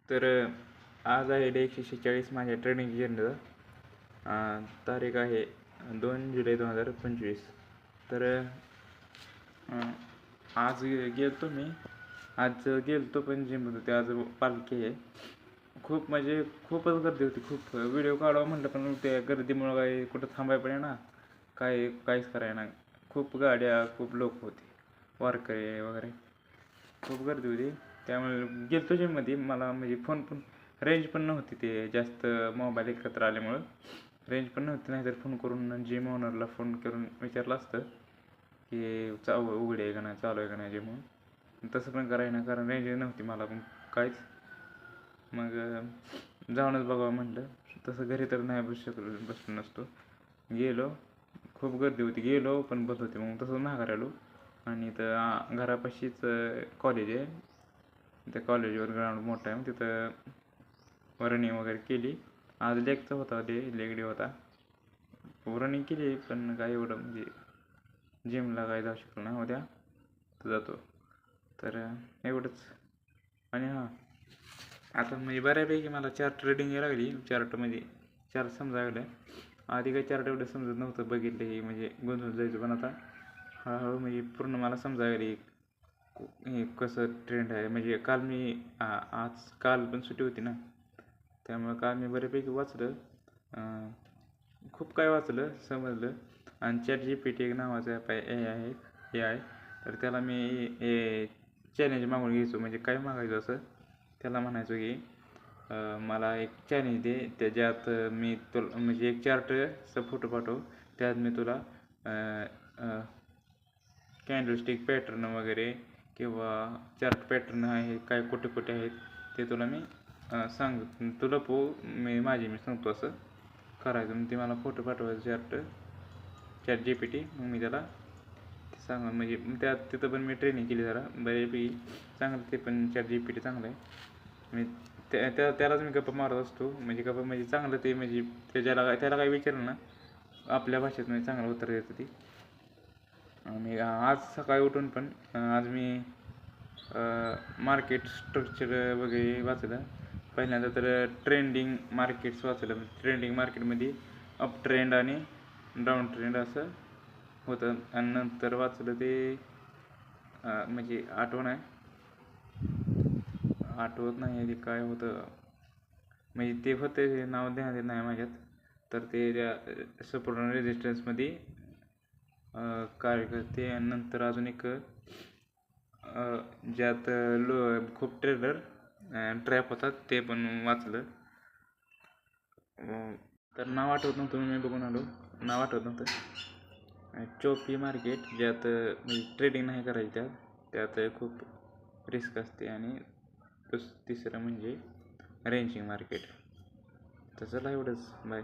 तर आज आहे डे 146 माझ्या ट्रेनिंग जर्नीचा. तारीख आहे 2 जुलै 2025. तर आज गेलतो मी आज गेलतो पण जिम होतो ते आज पालखी आहे. खूप म्हणजे खूपच गर्दी होती. खूप व्हिडिओ काढावं म्हटलं पण त्या गर्दीमुळं काही कुठं थांबायला पडे ना, काहीच करायला नाही. खूप गाड्या, खूप लोक होते, वारकरी वगैरे, खूप गर्दी होती. त्यामुळे गेलतो जिममध्ये. मला म्हणजे फोन पण रेंज पण नव्हती, ते जास्त मोबाईल एकत्र आल्यामुळं रेंज पण नव्हती. नाहीतर फोन करून जिम ओनरला फोन करून विचारलं असतं की उघडे आहे का नाही, चालू आहे का नाही जिम म्हणून. तसं पण करायला नाही, कारण रेंज नव्हती मला पण काहीच. मग जाऊनच बघावं म्हटलं. तसं घरी तर नाही बसलो नसतो. गेलो, खूप गर्दी होती. गेलो पण बंद होते. मग तसंच माघारी आलो. आणि इथं घरापाशीच कॉलेज आहे. त्या कॉलेजवर ग्राउंड मोठं आहे, मग तिथं रनिंग वगैरे केली. आज लेगचा होता, लेग डे होता. रनिंग केली पण काय एवढं म्हणजे जिमला काय जाऊ शकलो नाही. उद्या तर जातो. तर एवढंच. आणि आता म्हणजे बऱ्यापैकी मला चार्ट रिडिंग यायला लागली. चार्ट म्हणजे चार्ट समजायला लागलं. आधी काही चार्ट एवढं समजत नव्हतं, बघितलं की म्हणजे गोंधळून जायचं. पण आता हळूहळू म्हणजे पूर्ण मला समजायला लागली हे कसं ट्रेंड आहे. म्हणजे काल पण सुट्टी होती ना, त्यामुळं काल मी बऱ्यापैकी वाचलं. खूप काय वाचलं, समजलं. आणि ChatGPT एक नावाचं ॲप आहे, AI. तर त्याला मी चॅलेंज मागून घ्यायचो. म्हणजे काय मागायचं असं, त्याला म्हणायचो की मला एक चॅलेंज दे, त्याच्यात मी तुला म्हणजे एक चार्टचा फोटो पाठव, त्यात मी तुला कॅन्डलस्टिक पॅटर्न वगैरे किंवा चार्ट पॅटर्न आहे काय, कुठे कुठे आहेत ते तुला मी तुला मी सांगतो असं करायचं. मग ते मला फोटो पाठवायचं ChatGPT. मग मी त्याला म्हणजे तिथं पण मी ट्रेनिंग केली जरा बऱ्यापैकी चांगलं. ते पण ChatGPT चांगलं आहे. मी त्यालाच मी गप्पा मारत असतो. म्हणजे गप्पा म्हणजे चांगलं ते, म्हणजे त्याला काय विचारलं ना, आपल्या भाषेत म्हणजे चांगलं उत्तर देतं ती. आणि आज सकाळी उठून पण आज मी मार्केट स्ट्रक्चर वगैरे वाचलं. पहिल्यांदा तर ट्रेंडिंग मार्केट्स वाचलं. ट्रेंडिंग मार्केटमध्ये अप ट्रेंड आणि डाऊन ट्रेंड असं होतं. आणि नंतर वाचलं ते म्हणजे आठवत नाही ते काय होतं. म्हणजे ते होतं, नाव ध्यानात नाही माझ्यात. तर ते त्या सपोर्ट आणि रेजिस्टन्समध्ये कार्य करते. आणि नंतर अजून एक ज्यात खूप ट्रेडर ट्रॅप होतात ते पण वाचलं. तर नाव आठवत नव्हतं, मी बघून आलो. नाव आठवत नव्हतं. चोपी मार्केट, ज्यात म्हणजे ट्रेडिंग नाही करायची, त्यात खूप रिस्क असते. आणि तिसरं म्हणजे रेंजिंग मार्केट. तर चला एवढंच, बाय.